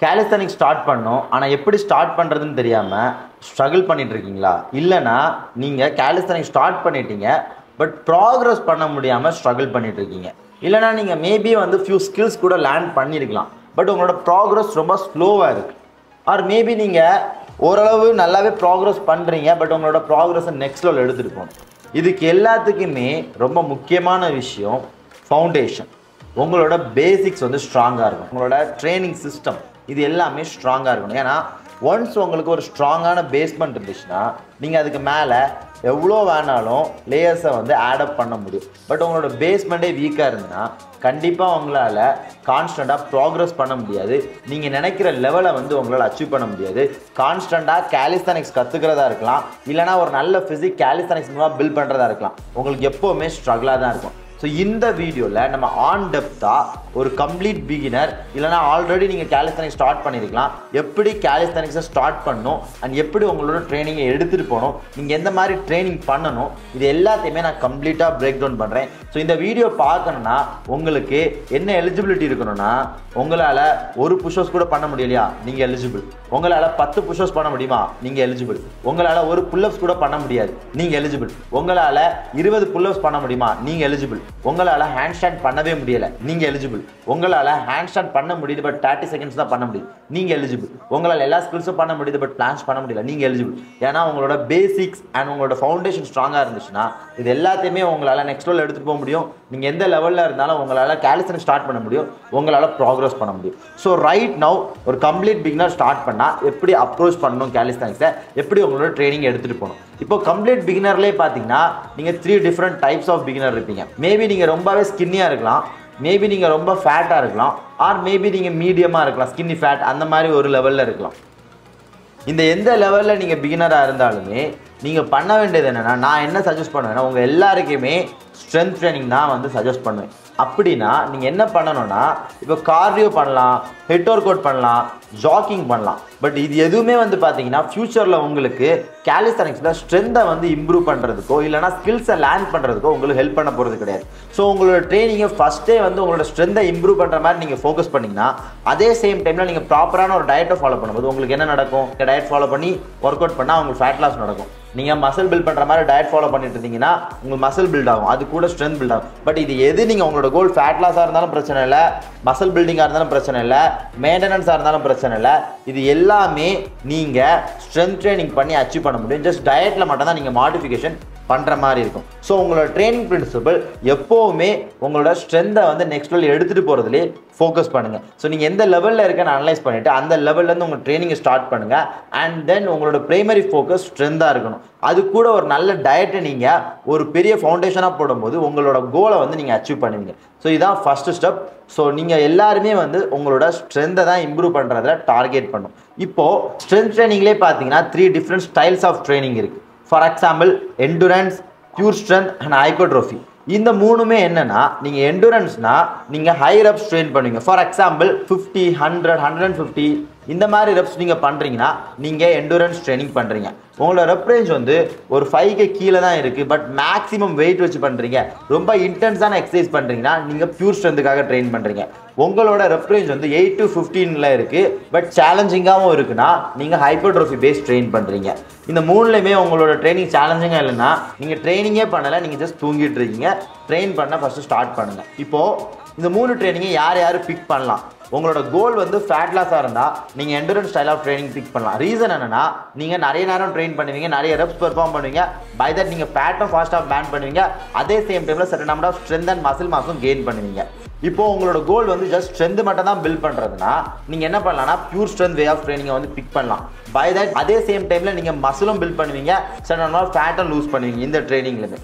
கேலிஸ்தனிக்ஸ் start பண்ணோம். ஆனால் எப்படி ஸ்டார்ட் பண்ணுறதுன்னு தெரியாமல் ஸ்ட்ரகிள் பண்ணிட்டு இருக்கீங்களா? இல்லைனா நீங்கள் கேலிஸ்தனிக்ஸ் ஸ்டார்ட் பண்ணிட்டீங்க பட் ப்ராக்ரஸ் பண்ண முடியாமல் ஸ்ட்ரகிள் பண்ணிட்டு இருக்கீங்க. இல்லைனா நீங்கள் மேபி வந்து ஃபியூ ஸ்கில்ஸ் கூட லேர்ன் பண்ணியிருக்கலாம், பட் உங்களோட ப்ராக்ரஸ் ரொம்ப ஸ்லோவாக இருக்குது. ஆர் மேபி நீங்கள் ஓரளவு நல்லாவே ப்ராக்ரஸ் பண்ணுறீங்க, பட் உங்களோட ப்ராக்ரஸை நெக்ஸ்ட் லெவல் எடுத்துகிட்டு போகணும். இதுக்கு எல்லாத்துக்குமே ரொம்ப முக்கியமான விஷயம் ஃபவுண்டேஷன். உங்களோட பேசிக்ஸ் வந்து ஸ்ட்ராங்காக இருக்கும். உங்களோட ட்ரைனிங் சிஸ்டம் இது எல்லாமே ஸ்ட்ராங்காக இருக்கணும். ஏன்னா ஒன்ஸ் உங்களுக்கு ஒரு ஸ்ட்ராங்கான பேஸ்மெண்ட் இருந்துச்சுன்னா நீங்கள் அதுக்கு மேலே எவ்வளோ வேணாலும் லேயர்ஸை வந்து ஆடப் பண்ண முடியும். பட் உங்களோட பேஸ்மெண்ட்டே வீக்காக இருந்ததுன்னா கண்டிப்பாக உங்களால் கான்ஸ்டண்ட்டாக ப்ராக்ரஸ் பண்ண முடியாது. நீங்கள் நினைக்கிற லெவலை வந்து உங்களால் அச்சீவ் பண்ண முடியாது. கான்ஸ்டண்ட்டாக கேலிஸ்தனிக்ஸ் கற்றுக்கிறதா இருக்கலாம், இல்லைனா ஒரு நல்ல ஃபிசிக் கேலிஸ்தனிக்ஸ் மூலமாக பில்ட் பண்ணுறதா இருக்கலாம். உங்களுக்கு எப்போவுமே ஸ்ட்ரகிளாக தான் இருக்கும். ஸோ இந்த வீடியோவில் நம்ம ஆன் டெப்த்தாக ஒரு கம்ப்ளீட் பிகினர் இல்லைனா ஆல்ரெடி நீங்கள் கேலிஸ்தனிக்ஸ் ஸ்டார்ட் பண்ணியிருக்கலாம், எப்படி கேலிஸ்தனிக்ஸை ஸ்டார்ட் பண்ணணும் அண்ட் எப்படி உங்களோட ட்ரைனிங்கை எடுத்துகிட்டு போகணும், நீங்கள் எந்த மாதிரி ட்ரைனிங் பண்ணணும், இது எல்லாத்தையுமே நான் கம்ப்ளீட்டாக பிரேக் டவுன் பண்ணுறேன். ஸோ இந்த வீடியோ பார்க்கணுன்னா உங்களுக்கு என்ன எலிஜிபிலிட்டி இருக்கணும்னா, உங்களால் ஒரு புஷ்அப்ஸ் கூட பண்ண முடியலையா, நீங்கள் எலிஜிபிள். உங்களால் 10 புஷ்அப்ஸ் பண்ண முடியுமா, நீங்கள் எலிஜிபிள். உங்களால் ஒரு புல்அப்ஸ் கூட பண்ண முடியாது, நீங்கள் எலிஜிபிள். உங்களால் 20 புல்அப்ஸ் பண்ண முடியுமா, நீங்கள் எலிஜிபிள். உங்களால் ஹேண்ட் ஸ்டாண்ட் பண்ணவே முடியலை, நீங்கள் எலிஜிபிள். உங்களால் ஹேண்ட் ஸ்டாண்ட் பண்ண முடியுது பட் 30 செகண்ட்ஸ் தான் பண்ண முடியும், நீங்கள் எலிஜிபிள். உங்களால் எல்லா ஸ்கில்ஸும் பண்ண முடியுது பட் பிளான்ஸ் பண்ண முடியல, நீங்கள் எலிஜிபிள். ஏன்னா உங்களோட பேசிக்ஸ் அண்ட் உங்களோட ஃபவுண்டேஷன் ஸ்ட்ராங்காக இருந்துச்சுன்னா இது எல்லாத்தையுமே உங்களால் நெக்ஸ்ட் லெவல் எடுத்துகிட்டு போக முடியும். நீங்கள் எந்த லெவலில் இருந்தாலும் உங்களால் கேலிஸ்தனிக்ஸ் ஸ்டார்ட் பண்ண முடியும், உங்களால் ப்ராக்ரஸ் பண்ண முடியும். ஸோ ரைட் நவ் ஒரு கம்ப்ளீட் பிகினர் ஸ்டார்ட் பண்ணால் எப்படி அப்ரோச் பண்ணணும், கேலிஸ்தனிக்ஸை எப்படி உங்களோட ட்ரைனிங் எடுத்துகிட்டு போகணும். இப்போ கம்ப்ளீட் பிகினர்லேயே பார்த்தீங்கன்னா நீங்கள் 3 டிஃப்ரெண்ட் டைப்ஸ் ஆஃப் பிகினர் இருப்பீங்க. மேபி நீங்கள் ரொம்பவே ஸ்கின்னியாக இருக்கலாம், மேபி நீங்கள் ரொம்ப ஃபேட்டாக இருக்கலாம், ஆர் மேபி நீங்கள் மீடியமாக இருக்கலாம், ஸ்கின்னி ஃபேட் அந்த மாதிரி ஒரு லெவலில் இருக்கலாம். இந்த எந்த லெவலில் நீங்கள் பிகினராக இருந்தாலுமே நீங்கள் பண்ண வேண்டியது என்னென்னா, நான் என்ன சஜஸ்ட் பண்ணுவேன்னா உங்கள் எல்லாருக்குமே ஸ்ட்ரென்த் ட்ரைனிங் தான் வந்து சஜஸ்ட் பண்ணுவேன். அப்படின்னா நீங்கள் என்ன பண்ணணும்னா, இப்போ கார்டியோ பண்ணலாம், ஹெட் ஒர்க் அவுட் பண்ணலாம், ஜாக்கிங் பண்ணலாம். பட் இது எதுவுமே வந்து பார்த்தீங்கன்னா ஃப்யூச்சரில் உங்களுக்கு கேலிஸ்தனிக்ஸில் ஸ்ட்ரென்த்தை வந்து இம்ப்ரூவ் பண்ணுறதுக்கோ இல்லைனா ஸ்கில்ஸை லேர்ன் பண்ணுறதுக்கோ உங்களுக்கு ஹெல்ப் பண்ண போகிறது கிடையாது. ஸோ உங்களோட ட்ரைனிங்கை ஃபஸ்ட்டே வந்து உங்களோட ஸ்ட்ரென்த்தை இம்ப்ரூவ் பண்ணுற மாதிரி நீங்கள் ஃபோக்கஸ் பண்ணிங்கன்னா, அதே சேம் டைமில் நீங்கள் ப்ராப்பரான ஒரு டயட்டை ஃபாலோ பண்ணும்போது உங்களுக்கு என்ன நடக்கும், டயட் ஃபாலோ பண்ணி ஒர்க் அவுட் பண்ணால் உங்களுக்கு ஃபேட் லாஸ் நடக்கும். நீங்கள் மசில் பில்ட் பண்ணுற மாதிரி டயட் ஃபாலோ பண்ணிட்டு இருந்தீங்கன்னா உங்களுக்கு மசில் பில்ட் ஆகும், அது கூட ஸ்ட்ரென்த் பில்ட் ஆகும். பட் இது எது நீங்கள் உங்களோட கோல் ஃபேட் லாஸாக இருந்தாலும் பிரச்சனை இல்லை, மசில் பில்டிங்காக இருந்தாலும் பிரச்சனை இல்லை, மெயின்டெனன்ஸாக இருந்தாலும் பிரச்சனை இல்லை. இது எல்லாமே நீங்கள் ஸ்ட்ரென்த் ட்ரைனிங் பண்ணி அச்சீவ் பண்ண முடியும். ஜஸ்ட் டயட்டில் மட்டும் தான் நீங்கள் மாடிஃபிகேஷன் பண்ணுற மாதிரி இருக்கும். ஸோ உங்களோட ட்ரைனிங் பிரின்சிபல் எப்போவுமே உங்களோட ஸ்ட்ரென்த்தை வந்து நெக்ஸ்ட் லெவல் எடுத்துகிட்டு போகிறதுலேயே ஃபோக்கஸ் பண்ணுங்கள். ஸோ நீங்கள் எந்த லெவலில் இருக்கன்னு அனலைஸ் பண்ணிவிட்டு அந்த லெவல்லேருந்து உங்கள் ட்ரைனிங்கை ஸ்டார்ட் பண்ணுங்கள். அண்ட் தென் உங்களோட ப்ரைமரி ஃபோக்கஸ் ஸ்ட்ரென்த்தாக இருக்கணும். அது கூட ஒரு நல்ல டயட்டை நீங்கள் ஒரு பெரிய ஃபவுண்டேஷனாக போடும்போது உங்களோட கோலை வந்து நீங்கள் அச்சீவ் பண்ணுவீங்க. ஸோ இதுதான் ஃபஸ்ட்டு ஸ்டெப். ஸோ நீங்கள் எல்லாருமே வந்து உங்களோட ஸ்ட்ரென்த்தை தான் இம்ப்ரூவ் பண்ணுறதுல டார்கெட் பண்ணும். இப்போது ஸ்ட்ரென்த் ட்ரைனிங்லேயே பார்த்தீங்கன்னா 3 டிஃப்ரெண்ட் ஸ்டைல்ஸ் ஆஃப் ட்ரைனிங் இருக்குது. For example endurance, pure strength and hypertrophy. இந்த மூணுமே என்னன்னா, நீங்கள் எண்டுரன்ஸ்னா நீங்கள் ஹை ரெப்ஸ் ட்ரெயின் பண்ணுவீங்க. ஃபார் எக்ஸாம்பிள் 50, 100, 150 இந்த மாதிரி ரெப்ஸ் நீங்கள் பண்ணுறீங்கன்னா நீங்கள் எண்டுரன்ஸ் ட்ரைனிங் பண்ணுறீங்க. உங்களோட ரெப் ரேஞ்ச் வந்து ஒரு 5K கீழே தான் இருக்குது, பட் மேக்ஸிமம் வெயிட் வச்சு பண்ணுறீங்க, ரொம்ப இன்டென்ஸான எக்ஸசைஸ் பண்ணுறீங்கன்னா நீங்கள் பியூர் ஸ்ட்ரென்த்துக்காக ட்ரெயின் பண்ணுறீங்க. உங்களோட ரெப் ரேஞ்ச் வந்து 8 to 15 இருக்குது, பட் சேலஞ்சிங்காகவும் இருக்குன்னா நீங்கள் ஹைப்பர்ட்ரோஃபி பேஸ் ட்ரெயின் பண்ணுறீங்க. இந்த மூணுலையுமே உங்களோட ட்ரைனிங் சேலஞ்சிங்காக இல்லைன்னா நீங்கள் ட்ரைனிங்கே பண்ணலை, நீங்கள் ஜஸ்ட் தூங்கிட்டு இருக்கீங்க. ட்ரெயின் பண்ண ஃபஸ்ட்டு ஸ்டார்ட் பண்ணுங்கள். இப்போது இந்த 3 ட்ரைனிங்கை யார் யார் பிக் பண்ணலாம்? உங்களோட கோல் வந்து ஃபேட் லாஸாக இருந்தால் நீங்கள் endurance style of training pick பண்ணலாம். ரீசன் என்னென்னா, நீங்கள் நிறைய நேரம் ட்ரெயின் பண்ணுவீங்க, நிறைய ரெப்ஸ் பெர்ஃபார்ம் பண்ணுவீங்க, பை தட் நீங்கள் ஃபேட்டும் ஃபாஸ்ட்டாக பேன் பண்ணுவீங்க, அதே சேம் டைமில் certain number of strength and muscle மாஸும் கெயின் பண்ணுவீங்க. இப்போ உங்களோட கோல் வந்து ஜஸ்ட் ஸ்ட்ரென்த் மட்டும் தான் பில்ட் பண்ணுறதுனா நீங்கள் என்ன பண்ணலாம்னா பியூர் ஸ்ட்ரென்த் வே ஆஃப் ட்ரைனிங்கை வந்து பிக் பண்ணலாம். பை தட் அதே சேம் டைமில் நீங்கள் மசிலும் பில்ட் பண்ணுவீங்க, சர்டன் நம்பர் ஆஃப் ஃபேட்டும் லூஸ் பண்ணுவீங்க இந்த ட்ரைனிங்லேருந்து.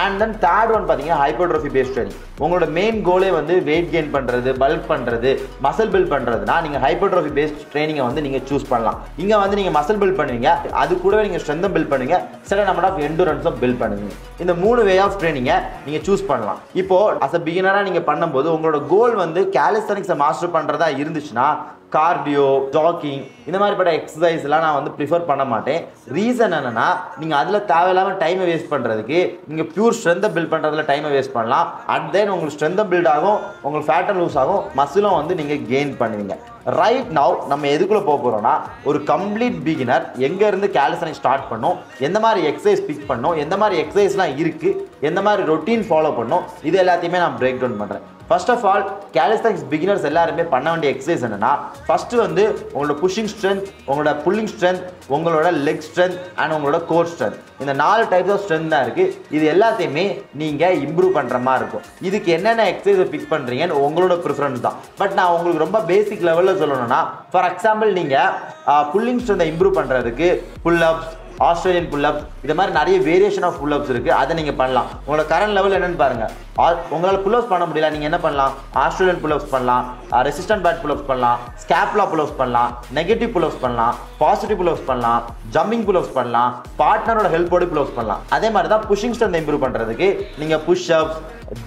அண்ட் தென் தேர்ட் ஒன் பார்த்தீங்கன்னா ஹைப்பர்ட்ரோஃபி பேஸ்ட் ட்ரைனிங். உங்களோட மெயின் கோலே வந்து வெயிட் கெயின் பண்ணுறது, பல்க் பண்ணுறது, மசில் பில்ட் பண்ணுறதுனா நீங்கள் ஹைப்பர்ட்ரோஃபி பேஸ்ட் ட்ரைனிங்கை வந்து நீங்கள் சூஸ் பண்ணலாம். இங்கே வந்து நீங்கள் மசில் பில்ட் பண்ணுவீங்க, அது கூடவே நீங்கள் ஸ்ட்ரென்த்தும் பில்ட் பண்ணுவீங்க, சர்டன் நம்பர் ஆஃப் எண்டுரன்ஸும் பில்ட் பண்ணுவீங்க. இந்த 3 வே ஆஃப் ட்ரைனிங்கை நீங்கள் சூஸ் பண்ணலாம். இப்போது அஸ் அ பிகினராக நீங்கள் பண்ணும்போது உங்களோட கோல் வந்து கேலிஸ்தனிக்ஸை மாஸ்டர் பண்ணுறதா இருந்துச்சுன்னா கார்டியோ, ஜாக்கிங் இந்த மாதிரிப்பட்ட எக்ஸசைஸ்லாம் நான் வந்து ப்ரிஃபர் பண்ண மாட்டேன். ரீசன் என்னன்னா, நீங்கள் அதில் தேவையில்லாமல் டைமை வேஸ்ட் பண்ணுறதுக்கு நீங்கள் பியூர் ஸ்ட்ரென்த்தை பில்ட் பண்ணுறதுல டைமை வேஸ்ட் பண்ணலாம். அண்ட் தென் உங்களுக்கு ஸ்ட்ரென்த்தை பில்ட் ஆகும், உங்களுக்கு ஃபேட்டும் லூஸ் ஆகும், மசிலும் வந்து நீங்கள் கெயின் பண்ணுவீங்க. ரைட் நவ் நம்ம எதுக்குள்ளே போக போகிறோம்னா, ஒரு கம்ப்ளீட் பிகினர் எங்கேருந்து கேலிஸ்தெனிக்ஸ் ஸ்டார்ட் பண்ணணும், எந்த மாதிரி எக்ஸசைஸ் பிக் பண்ணணும், எந்த மாதிரி எக்ஸசைஸ்லாம் இருக்குது, எந்த மாதிரி ரொட்டீன் ஃபாலோ பண்ணணும், இது எல்லாத்தையுமே நான் பிரேக் டவுன் பண்ணுறேன். ஃபர்ஸ்ட் ஆஃப் ஆல் கேலிஸ்தெனிக்ஸ் பிகினர்ஸ் எல்லாருமே பண்ண வேண்டிய எக்ஸசைஸ் என்னன்னா, ஃபர்ஸ்ட் வந்து உங்களோட புஷிங் ஸ்ட்ரென்த், உங்களோட புல்லிங் ஸ்ட்ரென்த், உங்களோட லெக் ஸ்ட்ரென்த் அண்ட் உங்களோட கோர் ஸ்ட்ரென்த், இந்த 4 டைப்ஸ் ஆஃப் ஸ்ட்ரென்த் தான் இருக்குது. இது எல்லாத்தையுமே நீங்கள் இம்ப்ரூவ் பண்ணுற மாதிரி இருக்கும். இதுக்கு என்னென்ன எக்ஸசைஸை பிக் பண்ணுறீங்கன்னு உங்களோட ப்ரிஃபரன்ஸ் தான். பட் நான் உங்களுக்கு ரொம்ப பேசிக் லெவலில் சொல்லணும்னா, ஃபார் எக்ஸாம்பிள் நீங்கள் புல்லிங் ஸ்ட்ரென்த்தை இம்ப்ரூவ் பண்ணுறதுக்கு புல்-அப்ஸ், ஆஸ்திரேலியன் புல்-அப்ஸ், இது மாதிரி நிறைய வேரியேஷன் ஆஃப் புல்-அப்ஸ் இருக்குது. அதை நீங்கள் பண்ணலாம். உங்களோட கரண்ட் லெவல் என்னென்னு பாருங்கள். உங்களால் புல்-அப்ஸ் பண்ண முடியல, நீங்கள் என்ன பண்ணலாம்? ஆஸ்திரேலியன் புல்-அப்ஸ் பண்ணலாம், ரெசிஸ்டன்ட் பேட் புல்-அப்ஸ் பண்ணலாம், ஸ்கேப்லா புல்-அப்ஸ் பண்ணலாம், நெகட்டிவ் புல்-அப்ஸ் பண்ணலாம், பாசிட்டிவ் புல்-அப்ஸ் பண்ணலாம், ஜம்பிங் புல்-அப்ஸ் பண்ணலாம், பார்ட்னரோட ஹெல்ப்போடு புல்-அப்ஸ் பண்ணலாம். அதே மாதிரி தான் புஷிங் ஸ்ட்ரென்த் இம்ப்ரூவ் பண்ணுறதுக்கு நீங்கள் push-ups,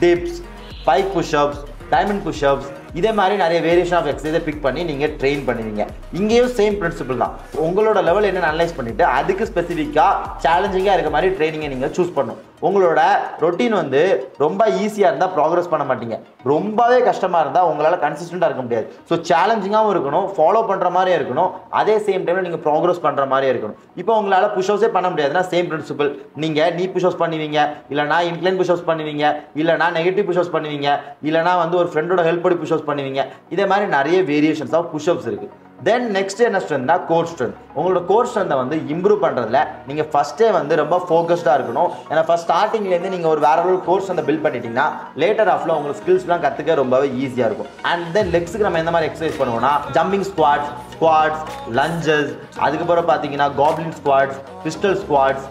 tips, bike push-ups, diamond push-ups, இதே மாதிரி நிறைய வேரியேஷன் ஆஃப் எக்ஸசைஸை பிக் பண்ணி நீங்கள் ட்ரெயின் பண்ணுவீங்க. இங்கேயும் சேம் பிரின்சிபிள் தான். உங்களோட லெவல் என்னென்னு அனலைஸ் பண்ணிவிட்டு அதுக்கு ஸ்பெசிஃபிக்காக சேலஞ்சிங்காக இருக்க மாதிரி ட்ரைனிங்கை நீங்கள் சூஸ் பண்ணணும். உங்களோட ரொட்டீன் வந்து ரொம்ப ஈஸியாக இருந்தால் ப்ராக்ரஸ் பண்ண மாட்டீங்க. ரொம்பவே கஷ்டமாக இருந்தால் உங்களால் கன்சிஸ்டண்ட்டாக இருக்க முடியாது. ஸோ சேலஞ்சிங்காகவும் இருக்கணும், ஃபாலோ பண்ணுற மாதிரியே இருக்கணும், அதே சேம் டைமில் நீங்கள் ப்ராக்ரஸ் பண்ணுற மாதிரியே இருக்கணும். இப்போ உங்களால் புஷ்அப்ஸே பண்ண முடியாதுன்னா சேம் பிரின்சிபிள். நீங்கள் நீ புஷ்அப்ஸ் பண்ணுவீங்க, இல்லைனா இன்க்ளைன் புஷ்அப்ஸ் பண்ணுவீங்க, இல்லைனா நெகட்டிவ் புஷ்அப்ஸ் பண்ணுவீங்க, இல்லைனா வந்து ஒரு ஃப்ரெண்டோட ஹெல்ப்போடு புஷ்அப்ஸ் பண்ணுவீங்க. இதே மாதிரி நிறைய வேரியேஷன்ஸ் ஆஃப் புஷ்அப்ஸ் இருக்குது. தென் நெக்ஸ்ட் என்ன ஸ்ட்ரென்த்னா கோர் ஸ்ட்ரென்த். உங்களோட கோர் ஸ்ட்ரென்த்தை வந்து இம்ப்ரூவ் பண்ணுறதுல நீங்கள் ஃபஸ்ட்டே வந்து ரொம்ப ஃபோக்கஸ்டாக இருக்கணும். ஏன்னா ஃபஸ்ட் ஸ்டார்டிங்லேருந்து நீங்கள் ஒரு வேற ஒரு கோர் ஸ்ட்ரென்த்தை பில்ட் பண்ணிட்டீங்கன்னா லேட்டர் ஆஃப்ல உங்களுக்கு ஸ்கில்ஸ்லாம் கற்றுக்க ரொம்பவே ஈஸியாக இருக்கும். அண்ட் தென் லெக்ஸுக்கு நம்ம எந்த மாதிரி எக்ஸசைஸ் பண்ணுவோம்னா, ஜம்பிங் ஸ்குவாட்ஸ், லஞ்சஸ், அதுக்கப்புறம் பார்த்தீங்கன்னா goblin squads, pistol squads,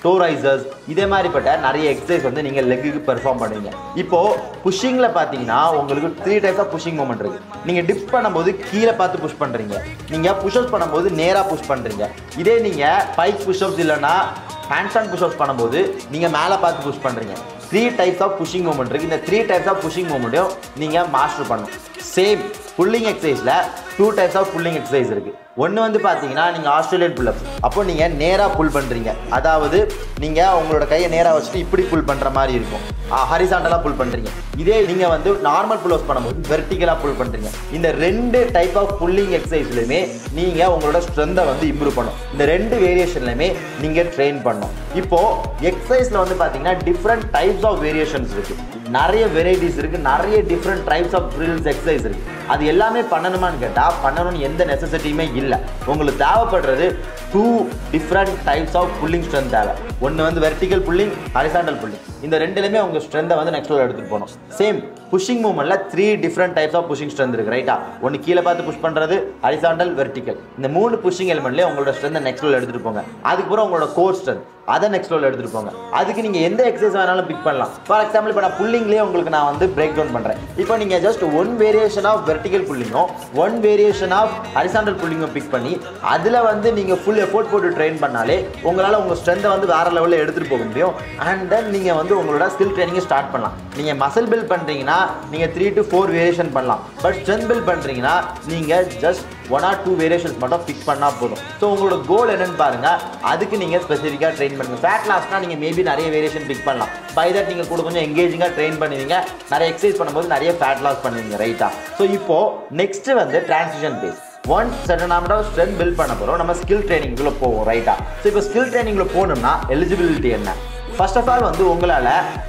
to risers, இதே மாதிரிப்பட்ட நிறைய எக்ஸசைஸ் வந்து நீங்கள் லெக்குக்கு பெர்ஃபார்ம் பண்ணுவீங்க. இப்போது புஷிங்கில் பார்த்தீங்கன்னா உங்களுக்கு 3 டைப்ஸ் ஆஃப் புஷிங் மூமெண்ட் இருக்குது. நீங்கள் டிப்ஸ் பண்ணும்போது கீழே பார்த்து புஷ் பண்ணுறீங்க, நீங்கள் புஷ்அப்ஸ் பண்ணும்போது நேராக புஷ் பண்ணுறீங்க. இதே நீங்கள் பைக் புஷ்அப்ஸ் இல்லைனா ஹேண்ட்ஸ்டாண்ட் புஷ்அப்ஸ் பண்ணும்போது நீங்கள் மேலே பார்த்து புஷ் பண்ணுறீங்க. 3 டைப்ஸ் ஆஃப் புஷிங் மூமெண்ட் இருக்குது. இந்த 3 டைப்ஸ் ஆஃப் புஷிங் மூமெண்ட்டையும் நீங்கள் மாஸ்டர் பண்ணணும். சேம் புல்லிங் எக்ஸசைஸில் 2 டைப்ஸ் ஆஃப் புல்லிங் எக்ஸசைஸ் இருக்குது. ஒன்று வந்து பார்த்தீங்கன்னா நீங்கள் ஆஸ்திரேலியன் புல்-அப்ஸ், அப்போ நீங்கள் நேராக புல் பண்ணுறீங்க, அதாவது நீங்கள் உங்களோட கையை நேராக வச்சுட்டு இப்படி புல் பண்ணுற மாதிரி இருக்கும், ஹரிசாண்டலாக புல் பண்ணுறீங்க. இதே நீங்கள் வந்து நார்மல் புல்-அப்ஸ் பண்ணும்போது வெர்டிகலாக புல் பண்ணுறீங்க. இந்த 2 டைப் ஆஃப் புல்லிங் எக்ஸசைஸ்லையுமே நீங்கள் உங்களோட ஸ்ட்ரென்த்தை வந்து இம்ப்ரூவ் பண்ணணும். இந்த 2 வேரியேஷன்லையுமே நீங்கள் ட்ரெயின் பண்ணணும். இப்போது எக்ஸசைஸில் வந்து பார்த்தீங்கன்னா டிஃப்ரெண்ட் டைப்ஸ் ஆஃப் வேரியேஷன்ஸ் இருக்குது, நிறைய வெரைட்டிஸ் இருக்குது, நிறைய different types of drills exercise இருக்குது. அது எல்லாமே பண்ணணுமான்னு கேட்டால் பண்ணணும்னு எந்த நெசசிட்டியுமே இல்லை. உங்களுக்கு தேவைப்படுறது 2 different types of pulling strength தேவை. ஒன்று வந்து வெர்டிகல் புல்லிங், ஹரிசாண்டல் புல்லிங். இந்த ரெண்டுலையுமே உங்கள் ஸ்ட்ரென்த்தை வந்து நெக்ஸ்ட் லெவல் எடுத்துகிட்டு போகணும். சேம் புஷிங் மூவ்மெண்ட்டில் 3 different types of pushing strength இருக்குது, ரைட்டா? ஒன்று கீழே பார்த்து புஷ் பண்ணுறது, ஹரிசாண்டல், வெர்டிகல். இந்த 3 புஷிங் எலிமெண்ட்லேயே உங்களோட ஸ்ட்ரென்த்தை நெக்ஸ்ட் லெவல் எடுத்துகிட்டு போங்க. அதுக்கப்புறம் உங்களோட கோர் ஸ்ட்ரென்த் அதை நெக்ஸ்ட் லெவல் எடுத்துகிட்டு போங்க. அதுக்கு நீங்கள் எந்த எக்ஸசைஸ் வேணாலும் பிக் பண்ணலாம். ஃபார் எக்ஸாம்பிள் இப்போ நான் புல்லிங்லேயே உங்களுக்கு நான் வந்து பிரேக் டவுன் பண்ணுறேன். இப்போ நீங்கள் ஜஸ்ட் 1 வேரியேஷன் ஆஃப் வெர்டிகல் புல்லிங்கும் 1 வேரியேஷன் ஆஃப் ஹரிசாண்டல் புல்லிங்கும் பிக் பண்ணி அதில் வந்து நீங்கள் ஃபுல் எஃபோர்ட் போட்டு ட்ரெயின் பண்ணாலே உங்களால் உங்கள் ஸ்ட்ரென்த்தை வந்து வேறு லெவலில் எடுத்துகிட்டு போக முடியும். அண்ட் தென் நீங்கள் வந்து உங்களோட ஸ்கில் ட்ரைனிங்கை ஸ்டார்ட் பண்ணலாம். நீங்கள் மசில் பில்ட் பண்ணுறீங்கன்னா நீங்கள் 3 to 4 வேரியேஷன் பண்ணலாம். பட் ஸ்ட்ரென்த் பில்ட் பண்ணுறீங்கன்னா நீங்கள் ஜஸ்ட் 1 or 2 வேரியேஷன்ஸ் மட்டும் பிக் பண்ணால் போதும். ஸோ உங்களோட கோல் என்னன்னு பாருங்கள், அதுக்கு நீங்கள் ஸ்பெசிஃபிக்காக ட்ரெயின் பண்ணுங்கள். ஃபேட் லாஸ்னால் நீங்கள் மேபி நிறைய வேரியேஷன் பிக் பண்ணலாம். பை தட் நீங்கள் கூட கொஞ்சம் எங்கேஜிங்காக ட்ரெயின் பண்ணுவீங்க, நிறைய எக்ஸசைஸ் பண்ணும்போது நிறைய ஃபேட் லாஸ் பண்ணுவீங்க, ரைட்டா? ஸோ இப்போது நெக்ஸ்ட்டு வந்து transition phase. Once certain amount of strength build பண்ண போகிறோம், நம்ம ஸ்கில் ட்ரைனிங்குள்ளே போவோம், ரைட்டா? ஸோ இப்போ ஸ்கில் ட்ரைனிங்கில் போகணும்னா எலிஜிபிலிட்டி என்ன? ஃபர்ஸ்ட் ஆஃப் ஆல் வந்து உங்களால்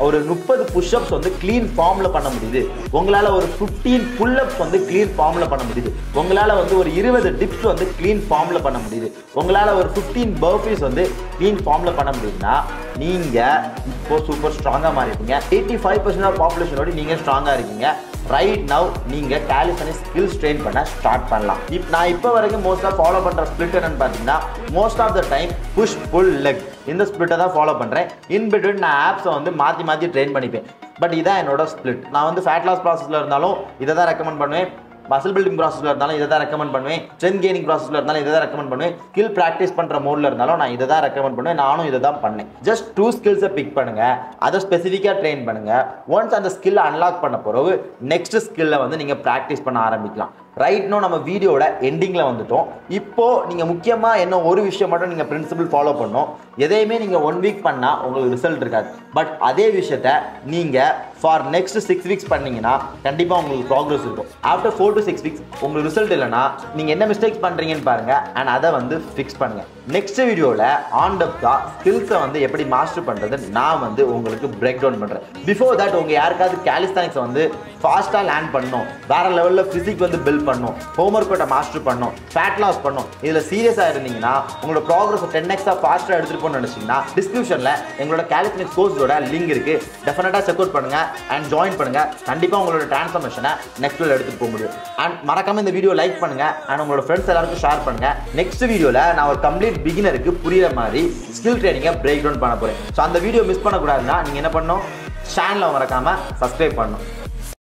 ஒரு 30 புஷ்அப்ஸ் வந்து க்ளீன் ஃபார்மில் பண்ண முடியுது, உங்களால் ஒரு 15 புல்அப்ஸ் வந்து க்ளீன் ஃபார்மில் பண்ண முடியுது, உங்களால் வந்து ஒரு 20 டிப்ஸ் வந்து க்ளீன் ஃபார்மில் பண்ண முடியுது, உங்களால் ஒரு 15 பர்ஃபீஸ் வந்து க்ளீன் ஃபார்மில் பண்ண முடியுதுன்னா நீங்கள் இப்போ சூப்பர் ஸ்ட்ராங்காக மாறிட்டீங்க. 85% ஆஃப் பாப்புலேஷனோட நீங்கள் ஸ்ட்ராங்காக இருக்கீங்க. ரைட் நவ் நீங்கள் கேலிஸ்தெனிக்ஸ் ஸ்கில்ஸ் ட்ரெயின் பண்ண ஸ்டார்ட் பண்ணலாம். நான் இப்போ வரைக்கும் மோஸ்ட்டாக ஃபாலோ பண்ணுற ஸ்பிளிட் என்னன்னு பார்த்தீங்கன்னா, most of the time push pull leg இந்த ஸ்பிளிட்டை தான் ஃபாலோ பண்ணுறேன். இன் பிட்வீன் நான் ஆப்ஸை வந்து மாற்றி ட்ரெயின் பண்ணிப்பேன். பட் இதான் என்னோட ஸ்பிளிட். நான் வந்து ஃபேட் லாஸ் ப்ராசஸில் இருந்தாலும் இதை தான் ரெக்கமெண்ட் பண்ணுவேன், மசில் பில்டிங் ப்ராசஸில் இருந்தாலும் இதை தான் ரெக்கமெண்ட் பண்ணுவேன், ஸ்ட்ரென்த் கெய்னிங் ப்ராசஸில் இருந்தாலும் இதை தான் ரெக்கமெண்ட் பண்ணுவேன், ஸ்கில் ப்ராக்டிஸ் பண்ணுற மோடில் இருந்தாலும் நான் இதை தான் ரெக்கமெண்ட் பண்ணுவேன். நானும் இதை தான் பண்ணேன். ஜஸ்ட் 2 ஸ்கில்ஸை பிக் பண்ணுங்கள், அதை ஸ்பெசிஃபிக்காக ட்ரெயின் பண்ணுங்கள். ஒன்ஸ் அந்த ஸ்கில்லை அன்லாக் பண்ண பிறகு நெக்ஸ்ட் ஸ்கில்லை வந்து நீங்கள் ப்ராக்டிஸ் பண்ண ஆரம்பிக்கலாம். ரைட் நோ நம்ம வீடியோட எண்டிங்கில் வந்துட்டோம். இப்போது நீங்கள் முக்கியமாக என்ன ஒரு விஷயம் மட்டும் நீங்கள் பிரின்சிபல் ஃபாலோ பண்ணணும். எதையுமே நீங்கள் 1 வீக் பண்ணால் உங்களுக்கு ரிசல்ட் இருக்காது. பட் அதே விஷயத்த நீங்கள் ஃபார் நெக்ஸ்ட் 6 வீக்ஸ் பண்ணீங்கன்னா கண்டிப்பாக உங்களுக்கு ப்ராக்ரஸ் இருக்கும். ஆஃப்டர் 4 to 6 வீக்ஸ் உங்களுக்கு ரிசல்ட் இல்லைன்னா நீங்கள் என்ன மிஸ்டேக்ஸ் பண்ணுறீங்கன்னு பாருங்கள் அண்ட் அதை வந்து ஃபிக்ஸ் பண்ணுங்கள். நெக்ஸ்ட் வீடியோவில் ஆன் டெப்தா ஸ்கில்ஸை வந்து எப்படி மாஸ்டர் பண்ணுறது நான் வந்து உங்களுக்கு பிரேக் டவுன் பண்ணுறேன். பிஃபோர் தட் உங்கள் யாருக்காவது கேலிஸ்தானிக்ஸ் வந்து ஃபாஸ்ட்டாக லேர்ன் பண்ணணும், வேறு லெவலில் ஃபிசிக் வந்து பில்ட் பண்ணணும், ஹோம்ஒர்க் பட்ட மாஸ்டர் பண்ணணும், ஃபேட் லாஸ் பண்ணணும், இதில் சீரியஸாக இருந்தீங்கன்னா உங்களோட ப்ராக்ரஸ் 10x ஃபாஸ்ட்டாக எடுத்துகிட்டு போகணும்னு நினச்சிங்கன்னா டிஸ்கிரிப்ஷனில் எங்களோட கேலிஸ்தானிக்ஸ் கோர்ஸோட லிங்க் இருக்குது. டெஃபினட்டாக செக் அவுட் பண்ணுங்கள் அண்ட் ஜாயின் பண்ணுங்கள். கண்டிப்பாக உங்களோட ட்ரான்ஸ்ஃபர்மேஷனை நெக்ஸ்ட் லெவல் எடுத்துகிட்டு போக முடியும். அண்ட் மறக்காமல் இந்த வீடியோ லைக் பண்ணுங்கள் அண்ட் உங்களோட ஃப்ரெண்ட்ஸ் எல்லாருக்கும் ஷேர் பண்ணுங்கள். நெக்ஸ்ட் வீடியோவில் நான் ஒரு கம்ப்ளீட் பிகினருக்கு புரியுற மாதிரி ஸ்கில் ட்ரைனிங்கை பிரேக் டவுன் பண்ண போகிறேன். ஸோ அந்த வீடியோ மிஸ் பண்ணக்கூடாதுன்னா நீங்கள் என்ன பண்ணணும், சேனலை மறக்காமல் சப்ஸ்கிரைப் பண்ணணும்.